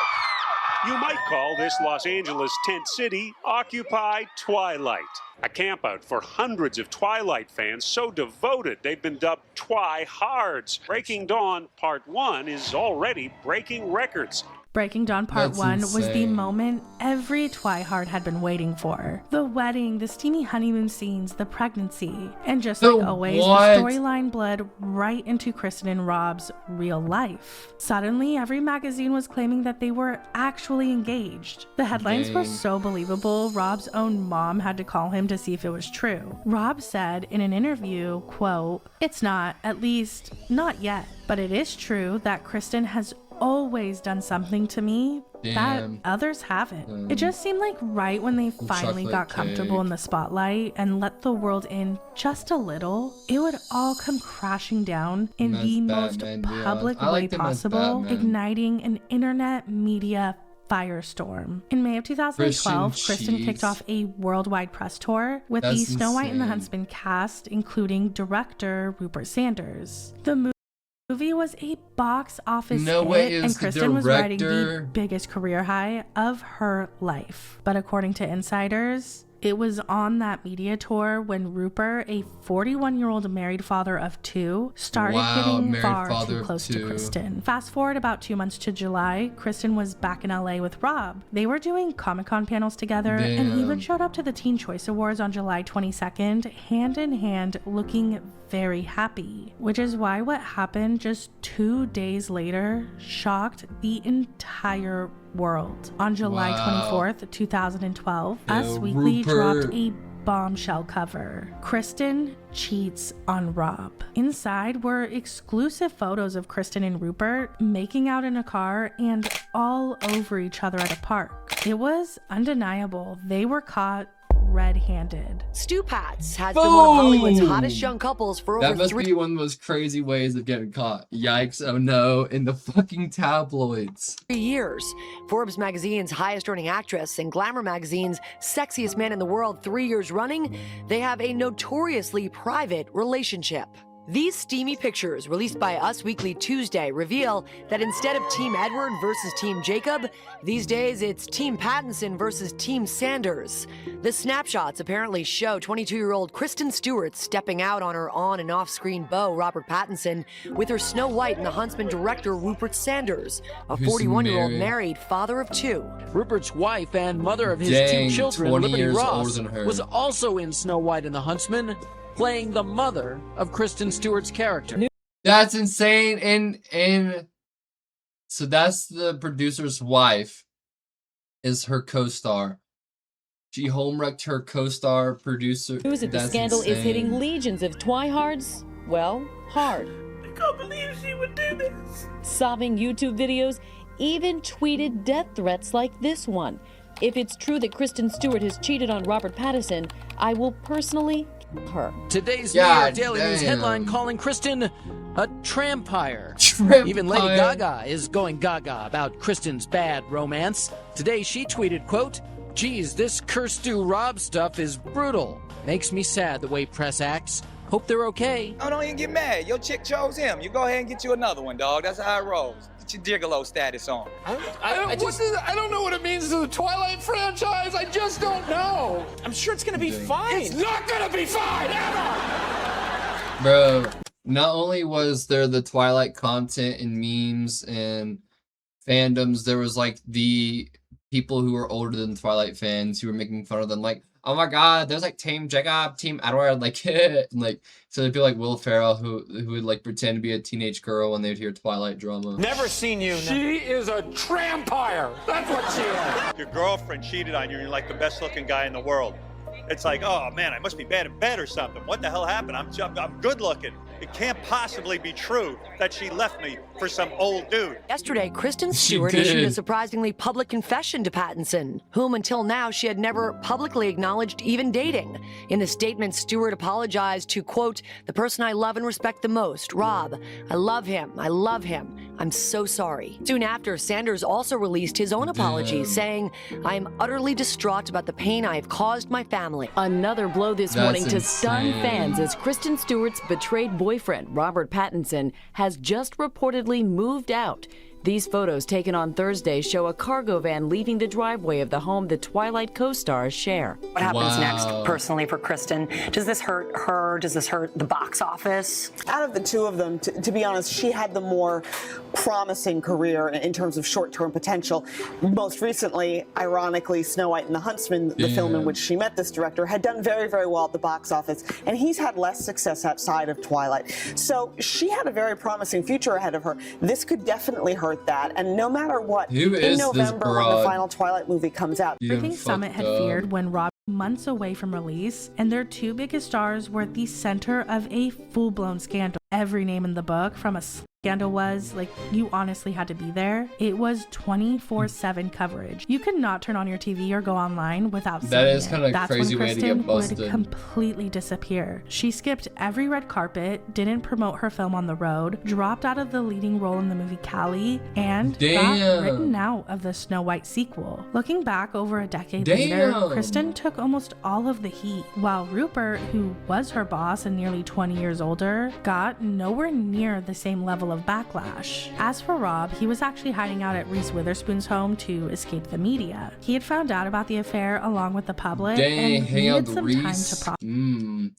You might call this Los Angeles tent city Occupy Twilight, a campout for hundreds of Twilight fans so devoted they've been dubbed Twi-hards. Breaking Dawn Part 1 is already breaking records. Breaking Dawn Part That's 1 was the insane. moment every Twihard had been waiting for. The wedding, the steamy honeymoon scenes, the pregnancy, and just like always, what? the storyline bled right into Kristen and Rob's real life. Suddenly, every magazine was claiming that they were actually engaged. The headlines were Dang. so believable, Rob's own mom had to call him to see if it was true. Rob said in an interview, quote, "It's not, at least not yet, but it is true that Kristen has always done something to me that Damn. others haven't." It just seemed like right when they finally chocolate got comfortable cake. in the spotlight and let the world in just a little, it would all come crashing down in That's the most Batman Beyond. public I way liked him as possible, Batman. igniting an internet media firestorm. In May of 2012, Kristen cheese. kicked off a worldwide press tour with the That's Snow White and the insane. Huntsman cast, including director Rupert Sanders. The movie was a box office No hit, way, it and was the Kristen was riding the director. biggest career high of her life. But according to insiders, it was on that media tour when Rupert, a 41-year-old married father of 2, started Wow, getting married far father too of close to 2. Kristen. Fast forward about 2 months to July, Kristen was back in LA with Rob. They were doing Comic-Con panels together and Damn. even showed up to the Teen Choice Awards on July 22nd, hand in hand, looking very happy. Which is why what happened just 2 days later shocked the entire world. On July Wow. 24th, 2012, Yo, Us Weekly dropped Rupert. a bombshell cover. Kristen cheats on Rob. Inside were exclusive photos of Kristen and Rupert making out in a car and all over each other at a park. It was undeniable. They were caught red-handed. Stu Pats has been one of Hollywood's Boom! hottest young couples for That over must 3 be one of those crazy ways of getting caught. Yikes, oh no, in the fucking tabloids. years. Forbes magazine's highest earning actress and Glamour magazine's sexiest man in the world 3 years running, they have a notoriously private relationship. These steamy pictures, released by Us Weekly Tuesday, reveal that instead of Team Edward versus Team Jacob, these days it's Team Pattinson versus Team Sanders. The snapshots apparently show 22-year-old Kristen Stewart stepping out on her on and off-screen beau, Robert Pattinson, with her Snow White and the Huntsman director, Rupert Sanders, a Who's 41-year-old married. married father of 2. Rupert's wife and mother of his Dang, 2 children, 20 Liberty years older Ross, than her. was also in Snow White and the Huntsman, playing the mother of Kristen Stewart's character. That's insane. And so that's the producer's wife, is her co-star. She homewrecked her co-star producer. News that the That's scandal is insane. hitting legions of Twihards, well, hard. I can't believe she would do this. Sobbing YouTube videos, even tweeted death threats like this one. If it's true that Kristen Stewart has cheated on Robert Pattinson, I will personally kill her. Today's New God York Daily News damn. headline calling Kristen a trampire. Trampire. Even Lady Gaga is going gaga about Kristen's bad romance. Today she tweeted, quote, "Geez, this Kirstu Rob stuff is brutal. Makes me sad the way press acts. Hope they're okay." Oh, don't even get mad. Your chick chose him. You go ahead and get you another one, dog. That's how it rolls. Get your gigolo status on. I don't know what it means to the Twilight franchise. I just don't know. I'm sure it's gonna be fine. It's not gonna be fine ever. Bro, not only was there the Twilight content and memes and fandoms, there was like the people who were older than Twilight fans who were making fun of them, like, oh my god, there's like Team Jacob, Team Edward, like, and like, so there'd be like Will Ferrell who would like pretend to be a teenage girl when they'd hear Twilight drama. Never seen you. She is a trampire. That's what she is. Your girlfriend cheated on you and you're like the best looking guy in the world. It's like, oh man, I must be bad in bed or something. What the hell happened? I'm good looking. It can't possibly be true that she left me for some old dude. Yesterday, Kristen She Stewart issued a did. surprisingly public confession to Pattinson, whom until now she had never publicly acknowledged even dating. In the statement, Stewart apologized to, quote, "the person I love and respect the most, Rob. I love him. I love him. I'm so sorry." Soon after, Sanders also released his own apology, saying, "I am utterly distraught about the pain I have caused my family." Another blow this That's morning to stun insane. fans as Kristen Stewart's betrayed boyfriend, Robert Pattinson, has just reportedly moved out. These photos taken on Thursday show a cargo van leaving the driveway of the home the Twilight co-stars share. What happens next, personally, for Kristen? Does this hurt her? Does this hurt the box office? Out of the two of them, to be honest, she had the more promising career in terms of short-term potential. Most recently, ironically, Snow White and the Huntsman, the film in which she met this director, had done very, very well at the box office, and he's had less success outside of Twilight. So she had a very promising future ahead of her. This could definitely hurt that, and no matter what, in November when the final Twilight movie comes out. Everything Summit had feared when Rob months away from release, and their two biggest stars were at the center of a full-blown scandal. Every name in the book from a scandal was like, you honestly had to be there. It was 24/7 coverage. You could not turn on your TV or go online without seeing it. That is kind of a crazy way to get busted. Would completely disappear. She skipped every red carpet, didn't promote her film on the road, dropped out of the leading role in the movie Callie, and got written out of the Snow White sequel. Looking back over a decade later, Kristen took almost all of the heat, while Rupert, who was her boss and nearly 20 years older, got nowhere near the same level of backlash. As for Rob, he was actually hiding out at Reese Witherspoon's home to escape the media. He had found out about the affair along with the public and needed some time to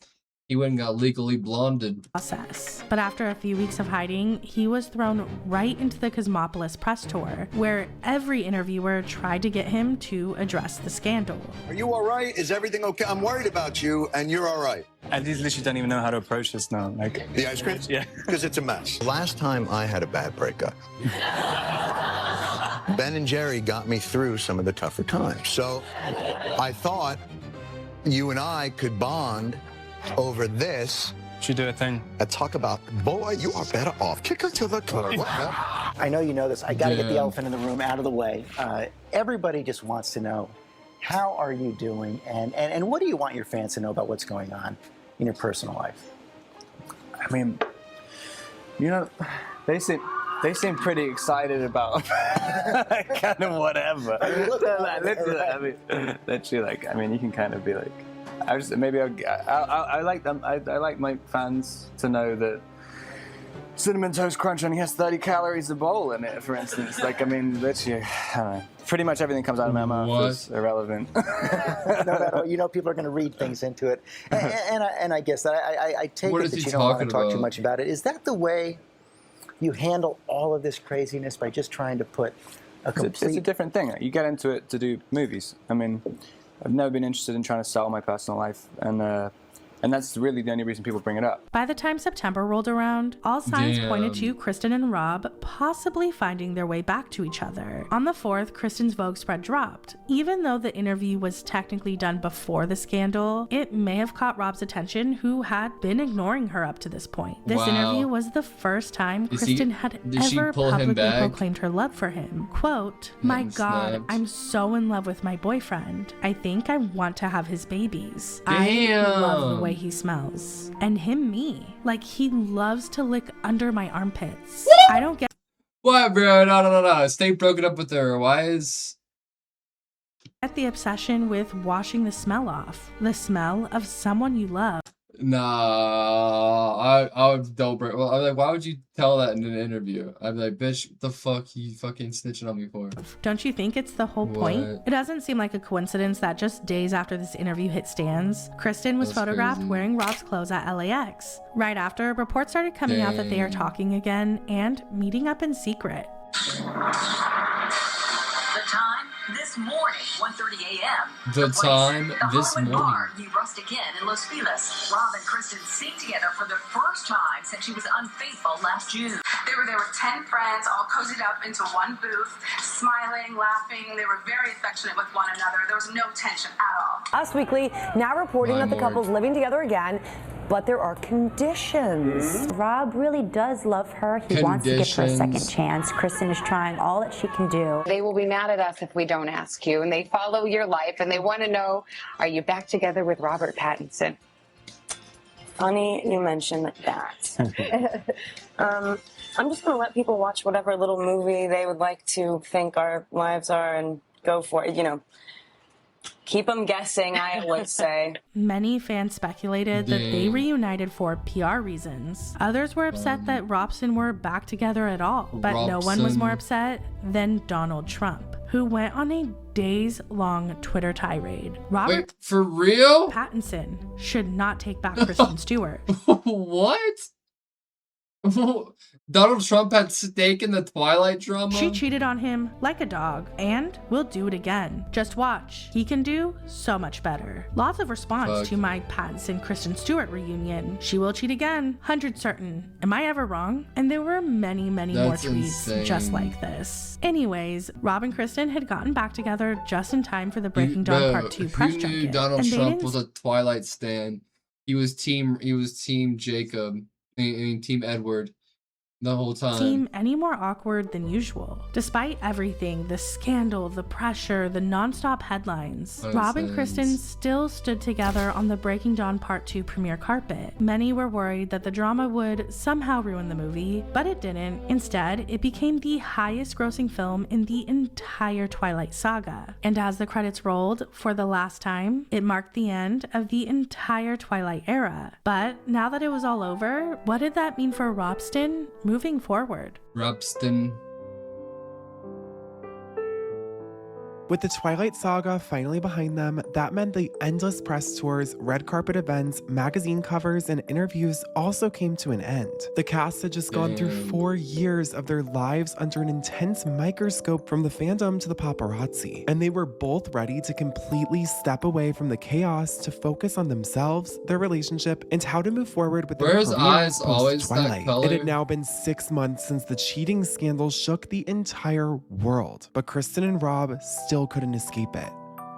He went and got legally blonded. But after a few weeks of hiding, he was thrown right into the Cosmopolis press tour, where every interviewer tried to get him to address the scandal. Are you all right? Is everything okay? I'm worried about you, and you're all right. I literally don't even know how to approach this now. Like the ice cream? Yeah. Because it's a mess. Last time I had a bad breakup, Ben and Jerry got me through some of the tougher times. So I thought you and I could bond over this. Should do a thing. And talk about, boy, you are better off. Kick her to the curb. I know you know this. I got to get the elephant in the room out of the way. Everybody just wants to know, how are you doing? And what do you want your fans to know about what's going on in your personal life? I mean, you know, they seem pretty excited about kind of whatever. Literally, like, I mean, you can kind of be like, I like them. I like my fans to know that Cinnamon Toast Crunch only has 30 calories a bowl in it, for instance. Like, I mean, literally, I don't know. Pretty much everything comes out of my mouth is irrelevant. No matter what, you know, people are going to read things into it, and I guess that I take it that you don't want to talk too much about it. Is that the way you handle all of this craziness, by just trying to put a complete? It's a different thing. You get into it to do movies. I mean, I've never been interested in trying to sell my personal life, and that's really the only reason people bring it up. By the time September rolled around, all signs pointed to Kristen and Rob possibly finding their way back to each other. On the 4th, Kristen's Vogue spread dropped. Even though the interview was technically done before the scandal, it may have caught Rob's attention, who had been ignoring her up to this point. This interview was the first time Kristen had ever publicly proclaimed her love for him. Quote, "My God, I'm so in love with my boyfriend. I think I want to have his babies. I love the way he smells. And him me. Like, he loves to lick under my armpits. I don't get What, bro? No. Stay broken up with her. Why is the obsession with washing the smell off. The smell of someone you love. Nah, I would don't break. Well, I'm like, why would you tell that in an interview? I'd be like, bitch, what the fuck you fucking snitching on me for? Don't you think it's the whole point? It doesn't seem like a coincidence that just days after this interview hit stands, Kristen was photographed wearing Rob's clothes at LAX. Right after, reports started coming out that they are talking again and meeting up in secret. The time this morning, 1:30 a.m. The time this morning. Bar, New Rustic Inn in Los Feliz. Rob and Kristen sing together for the first time since she was unfaithful last June. They were there with 10 friends, all cozied up into one booth, smiling, laughing. They were very affectionate with one another. There was no tension at all. Us Weekly now reporting that the couple's living together again, but there are conditions. Rob really does love her. He wants to give her a second chance. Kristen is trying all that she can do. They will be mad at us if we don't ask you, and they follow your life, and they want to know, are you back together with Robert Pattinson? Funny you mentioned that. I'm just going to let people watch whatever little movie they would like to think our lives are and go for it. You know, Keep them guessing, I always say. Many fans speculated that they reunited for PR reasons. Others were upset that Robson were back together at all, but no one was more upset than Donald Trump, who went on a days-long Twitter tirade. Wait, for real? Pattinson should not take back Kristen Stewart. What? Donald Trump had stake in the Twilight drama? She cheated on him like a dog and will do it again. Just watch. He can do so much better. Lots of response to my Pattinson Kristen Stewart reunion. She will cheat again. 100 certain. Am I ever wrong? And there were many more tweets just like this. Anyways, Rob and Kristen had gotten back together just in time for the Breaking Dawn Part 2 press junket. Who knew Donald Trump was a Twilight stan? He was team Jacob. I mean, Team Edward the whole time. Seem any more awkward than usual. Despite everything, the scandal, the pressure, the non-stop headlines, Rob and Kristen still stood together on the Breaking Dawn Part 2 premiere carpet. Many were worried that the drama would somehow ruin the movie, but it didn't. Instead, it became the highest grossing film in the entire Twilight saga. And as the credits rolled for the last time, it marked the end of the entire Twilight era. But now that it was all over, what did that mean for Robston moving forward? Robston. With the Twilight saga finally behind them, that meant the endless press tours, red carpet events, magazine covers, and interviews also came to an end. The cast had just gone through 4 years of their lives under an intense microscope from the fandom to the paparazzi, and they were both ready to completely step away from the chaos to focus on themselves, their relationship, and how to move forward with their careers eyes always post-Twilight. that color? It had now been 6 months since the cheating scandal shook the entire world, but Kristen and Rob still couldn't escape it.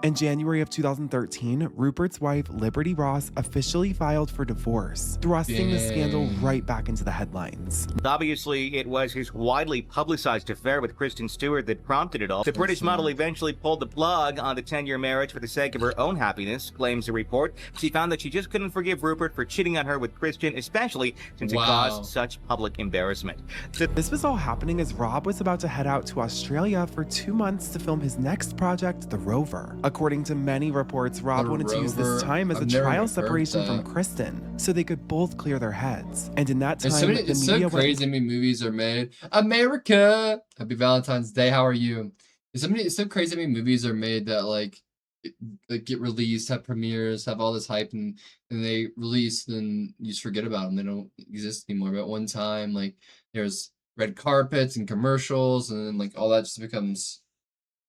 In January of 2013, Rupert's wife, Liberty Ross, officially filed for divorce, thrusting the scandal right back into the headlines. Obviously, it was his widely publicized affair with Kristen Stewart that prompted it all. The British model eventually pulled the plug on the 10-year marriage for the sake of her own happiness, claims the report. She found that she just couldn't forgive Rupert for cheating on her with Kristen, especially since it caused such public embarrassment. This was all happening as Rob was about to head out to Australia for 2 months to film his next project, The Rover. According to many reports, Rob wanted to use this time as a trial separation from Kristen, so they could both clear their heads. And in that time, it's so crazy how many movies are made. America! Happy Valentine's Day, how are you? It's so crazy how many movies are made that like get released, have premieres, have all this hype, and they release, then you just forget about them. They don't exist anymore. But at one time, like, there's red carpets and commercials, and then like all that just becomes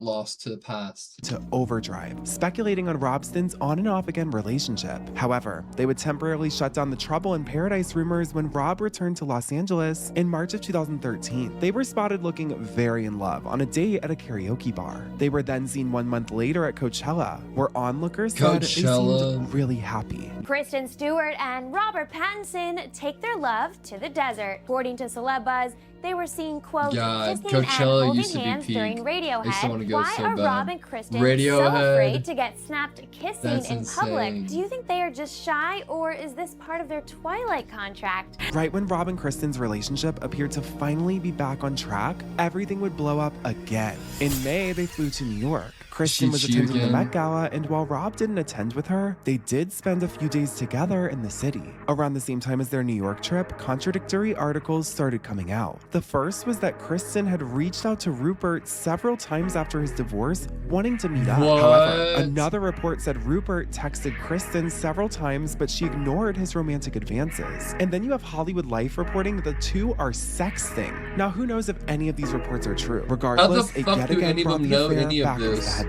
lost to the past. To overdrive, speculating on Robston's on and off again relationship. However, they would temporarily shut down the Trouble in Paradise rumors when Rob returned to Los Angeles in March of 2013. They were spotted looking very in love on a date at a karaoke bar. They were then seen 1 month later at Coachella, where onlookers said they seemed really happy. Kristen Stewart and Robert Pattinson take their love to the desert. According to Celeb Buzz, they were seen, quote, kissing and holding hands during Radiohead. Why are Rob and Kristen so afraid to get snapped kissing in public? Do you think they are just shy, or is this part of their Twilight contract? Right when Rob and Kristen's relationship appeared to finally be back on track, everything would blow up again. In May, they flew to New York. Kristen was attending the Met Gala, and while Rob didn't attend with her, they did spend a few days together in the city. Around the same time as their New York trip, contradictory articles started coming out. The first was that Kristen had reached out to Rupert several times after his divorce, wanting to meet up. However, another report said Rupert texted Kristen several times, but she ignored his romantic advances. And then you have Hollywood Life reporting that the two are sexting. Now, who knows if any of these reports are true? Regardless, it yet again brought the affair back into the headlines.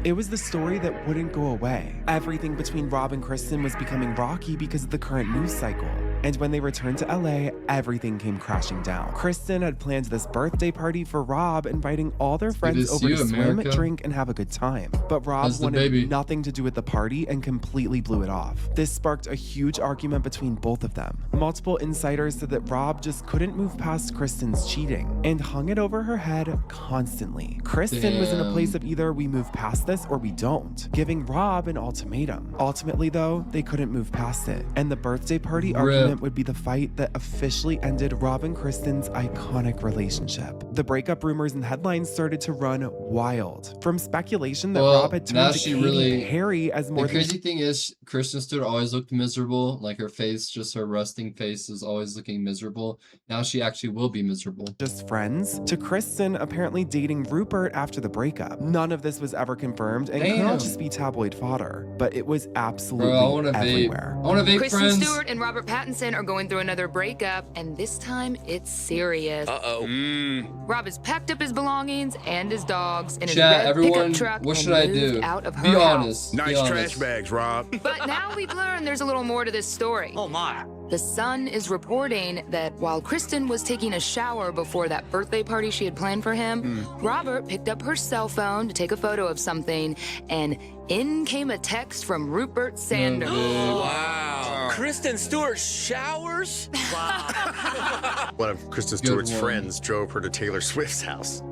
It was the story that wouldn't go away. Everything between Rob and Kristen was becoming rocky because of the current news cycle. And when they returned to LA, everything came crashing down. Kristen had planned this birthday party for Rob, inviting all their friends over to swim, drink, and have a good time. But Rob wanted nothing to do with the party and completely blew it off. This sparked a huge argument between both of them. Multiple insiders said that Rob just couldn't move past Kristen's cheating and hung it over her head constantly. Kristen was in a place of either we move past this or we don't, giving Rob an ultimatum. Ultimately, though, they couldn't move past it, and the birthday party argument moment would be the fight that officially ended Rob and Kristen's iconic relationship. The breakup rumors and headlines started to run wild. From speculation that Rob had turned to Katy Perry as more The crazy thing is, Kristen Stewart always looked miserable. Like her face, just her resting face is always looking miserable. Now she actually will be miserable. Just friends, to Kristen apparently dating Rupert after the breakup. None of this was ever confirmed and could all just be tabloid fodder, but it was absolutely everywhere. I want to vape, Kristen friends. Stewart and Robert Pattinson are going through another breakup, and this time it's serious. Rob has packed up his belongings and his dogs in his red pickup truck what should and I moved do? out of her Be house. honest. Nice trash bags, Rob. But now we've learned there's a little more to this story. Oh my. The Sun is reporting that while Kristen was taking a shower before that birthday party she had planned for him, Robert picked up her cell phone to take a photo of something, and in came a text from Rupert Sanders. Wow. Kristen Stewart showers? Wow. One of Kristen Stewart's friends drove her to Taylor Swift's house.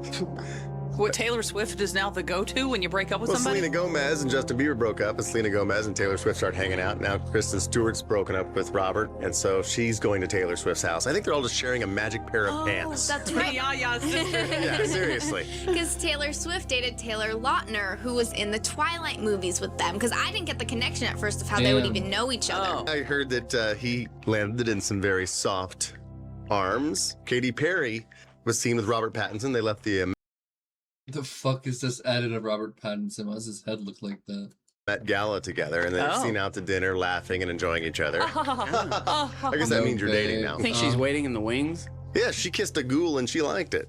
What, Taylor Swift is now the go-to when you break up with somebody? Selena Gomez and Justin Bieber broke up, and Selena Gomez and Taylor Swift started hanging out. Now Kristen Stewart's broken up with Robert, and so she's going to Taylor Swift's house. I think they're all just sharing a magic pair of pants. That's right. Yeah, sister. Yeah, seriously. Because Taylor Swift dated Taylor Lautner, who was in the Twilight movies with them. Because I didn't get the connection at first of how they would even know each other. I heard that he landed in some very soft arms. Katy Perry was seen with Robert Pattinson. They left the The fuck is this added of Robert Pattinson? Why does his head look like that? Met Gala together, and they're seen out to dinner, laughing and enjoying each other. I guess that means you're dating now. Think she's waiting in the wings? Yeah, she kissed a ghoul and she liked it.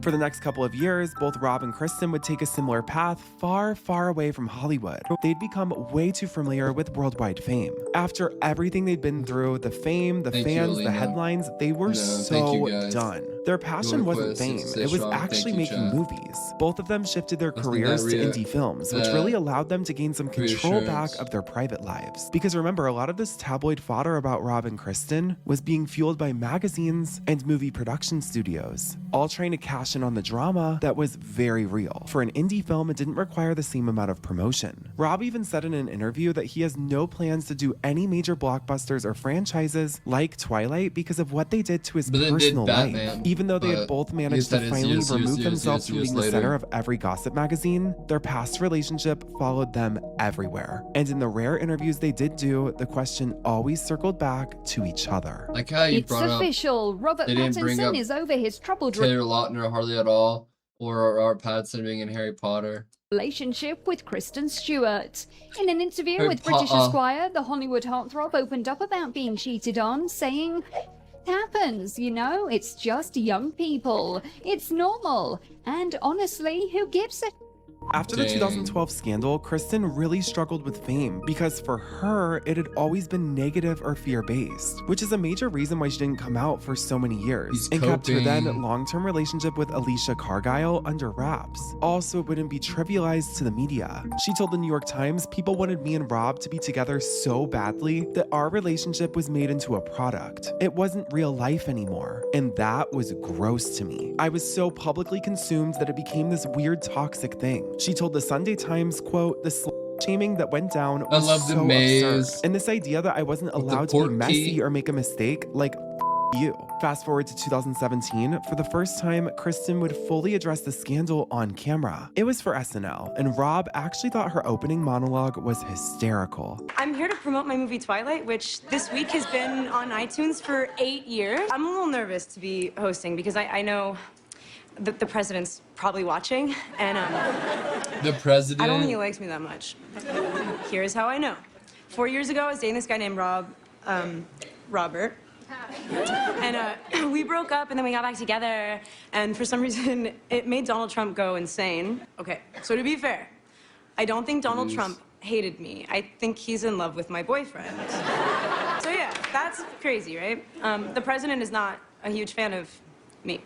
For the next couple of years, both Rob and Kristen would take a similar path far, far away from Hollywood. They'd become way too familiar with worldwide fame. After everything they'd been through, the fame, the fans, the headlines, they were so done. Their passion wasn't fame, it was actually making movies. Both of them shifted their careers to indie films, which really allowed them to gain some control back of their private lives. Because remember, a lot of this tabloid fodder about Rob and Kristen was being fueled by magazines and movie production studios, all trying to cash in on the drama that was very real. For an indie film, it didn't require the same amount of promotion. Rob even said in an interview that he has no plans to do any major blockbusters or franchises like Twilight because of what they did to his personal life. Even though they had both managed to finally remove themselves from being the center of every gossip magazine, their past relationship followed them everywhere. And in the rare interviews they did do, the question always circled back to each other. Like how you It's brought up, official. Robert they didn't bring up Pattinson is over his troubled Taylor Lautner hardly at all, or Robert Pattinson being in Harry Potter. relationship with Kristen Stewart. In an interview with British Esquire, the Hollywood heartthrob opened up about being cheated on, saying, "It happens, you know, it's just young people. It's normal. And honestly, who gives a..." After the 2012 scandal, Kristen really struggled with fame because for her, it had always been negative or fear-based, which is a major reason why she didn't come out for so many years and kept her then long-term relationship with Alicia Cargile under wraps. Also, it wouldn't be trivialized to the media. She told the New York Times, "People wanted me and Rob to be together so badly that our relationship was made into a product. It wasn't real life anymore." And that was gross to me. I was so publicly consumed that it became this weird toxic thing. She told the Sunday Times, quote, "The shaming that went down was so absurd. And this idea that I wasn't allowed to be messy or make a mistake, like, you." Fast forward to 2017, for the first time, Kristen would fully address the scandal on camera. It was for SNL, and Rob actually thought her opening monologue was hysterical. I'm here to promote my movie Twilight, which this week has been on iTunes for 8 years. I'm a little nervous to be hosting because I know the president's probably watching, and the president? I don't think he likes me that much. Here's how I know. 4 years ago, I was dating this guy named Robert. And we broke up, and then we got back together, and for some reason, it made Donald Trump go insane. Okay, so to be fair, I don't think Donald Trump hated me. I think he's in love with my boyfriend. So yeah, that's crazy, right? The president is not a huge fan of me.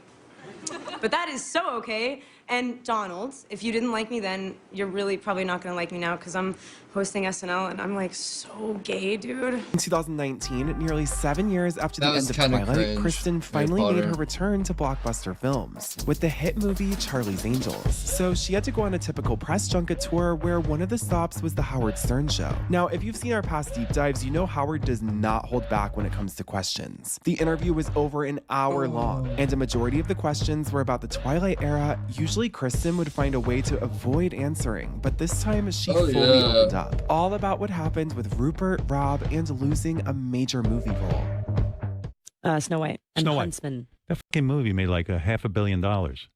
But that is so okay, And Donald, if you didn't like me then, you're really probably not gonna like me now because I'm hosting SNL and I'm like so gay, dude. In 2019, nearly 7 years after the end of kinda Twilight, cringe. Kristen Harry finally made Potter. her return to blockbuster films with the hit movie Charlie's Angels. So she had to go on a typical press junket tour where one of the stops was the Howard Stern Show. Now, if you've seen our past deep dives, you know Howard does not hold back when it comes to questions. The interview was over an hour long, and a majority of the questions were about the Twilight era. Usually Kristen would find a way to avoid answering, but this time she fully opened up. All about what happened with Rupert, Rob, and losing a major movie role. Snow White and Snow White. Huntsman. That fucking movie made like $500 million.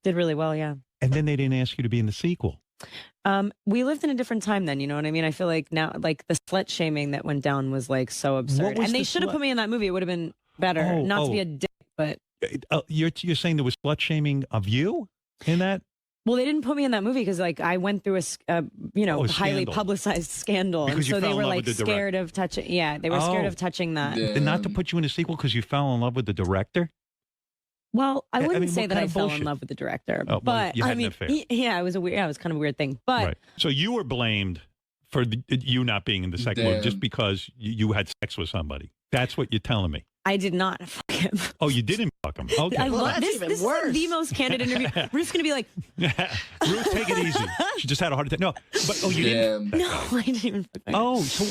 Did really well, yeah. And then they didn't ask you to be in the sequel. We lived in a different time then, you know what I mean? I feel like now, like the slut shaming that went down was like so absurd. was And they the should have slut- put me in that movie. It would have been better. Not to be a dick, but You're saying there was slut shaming of you in that? well, they didn't put me in that movie because like I went through a highly scandal. publicized scandal, Because and you so fell they in were love like with the scared of touching. Yeah, they were scared of touching that. And not to put you in the sequel because you fell in love with the director? Well, I I wouldn't mean, say what that kind I of fell in bullshit? love with the director, Oh, well, but you had I an mean, affair. yeah, it was it was kind of a weird thing. But Right. So you were blamed for you not being in the second movie just because you had sex with somebody. That's what you're telling me. I did not fuck him. Oh, you didn't fuck him. Okay. I love this. This is the most candid interview. Ruth's gonna be like, Ruth, take it easy. She just had a heart attack. No, but you didn't. no, I didn't even. Fuck him. Oh, so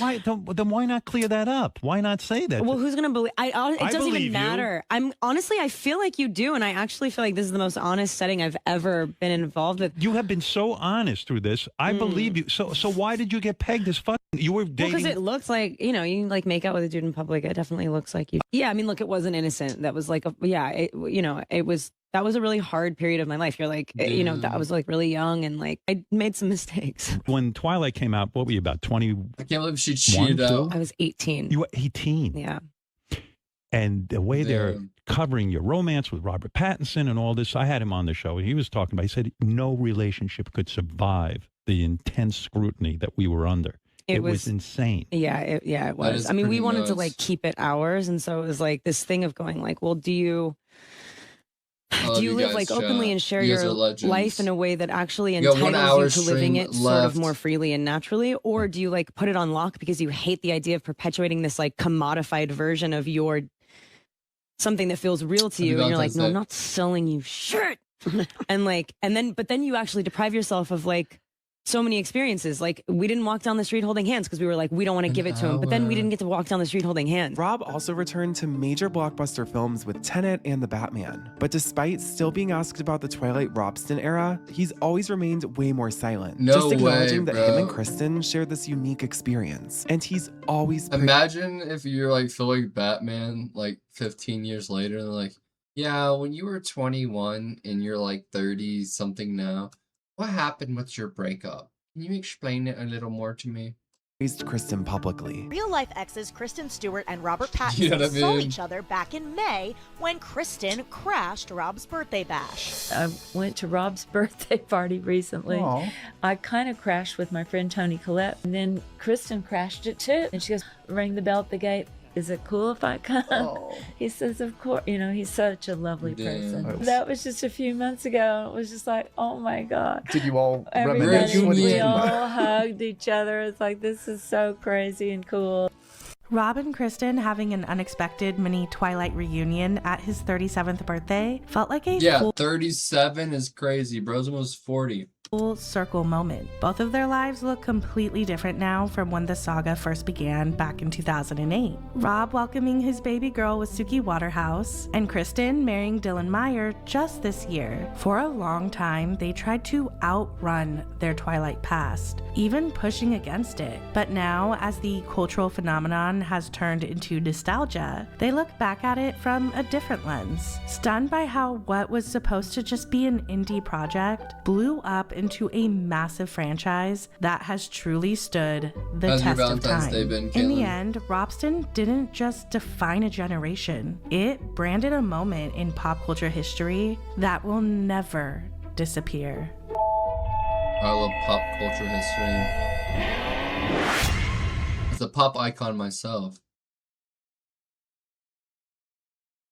then why not clear that up? Why not say that? Well, who's gonna believe? It doesn't believe even you. matter. I'm honestly, I feel like you do, and I actually feel like this is the most honest setting I've ever been involved with. You have been so honest through this. I believe you. So why did you get pegged as fucking? You were dating. Because it looks like, you like make out with a dude in public. It definitely looks like you. Yeah, I mean, look, it wasn't innocent. That was like, that was a really hard period of my life. You're like, that I was like really young and like I made some mistakes. When Twilight came out, what were you, about 20? I can't believe she cheated out. I was 18. You were 18. Yeah. And the way they're covering your romance with Robert Pattinson and all this, I had him on the show and he was talking about, he said no relationship could survive the intense scrutiny that we were under. It was insane. Yeah, it was. I mean, we wanted to like keep it ours, and so it was like this thing of going like, well, do you live like openly and share your life in a way that actually entitles you to living it sort of more freely and naturally, or do you like put it on lock because you hate the idea of perpetuating this like commodified version of your something that feels real to you, and you're like, no, I'm not selling you shit, but then you actually deprive yourself of like so many experiences. Like we didn't walk down the street holding hands because we were like, we don't want to give it to him. But then we didn't get to walk down the street holding hands. Rob also returned to major blockbuster films with Tenet and The Batman. But despite still being asked about the Twilight Robston era, he's always remained way more silent. Just acknowledging that him and Kristen shared this unique experience. And he's always... Imagine if you're like filming Batman like 15 years later and they're like, yeah, when you were 21 and you're like 30 something now, what happened with your breakup? Can you explain it a little more to me? Praised Kristen publicly. Real-life exes Kristen Stewart and Robert Pattinson You know what I saw mean? each other back in May when Kristen crashed Rob's birthday bash. I went to Rob's birthday party recently. Aw. I kind of crashed with my friend Toni Collette, and then Kristen crashed it too. And she goes, ring the bell at the gate. Is it cool if I come? Oh. He says, of course. He's such a lovely person. Nice. That was just a few months ago. It was just like, oh my God. Did you all Everybody, reminisce? What did we you all hugged each other. It's like, this is so crazy and cool. Rob and Kristen having an unexpected mini Twilight reunion at his 37th birthday felt like a 37 is crazy. Bro's almost 40. full circle moment. Both of their lives look completely different now from when the saga first began back in 2008. Rob welcoming his baby girl with Suki Waterhouse, and Kristen marrying Dylan Meyer just this year. For a long time, they tried to outrun their Twilight past, even pushing against it. But now, as the cultural phenomenon has turned into nostalgia, they look back at it from a different lens, stunned by how what was supposed to just be an indie project blew up into a massive franchise that has truly stood the How's your test of Valentine's time. Day been, In the Caitlin? end, Robston didn't just define a generation, it branded a moment in pop culture history that will never disappear. I love pop culture history. As a pop icon myself.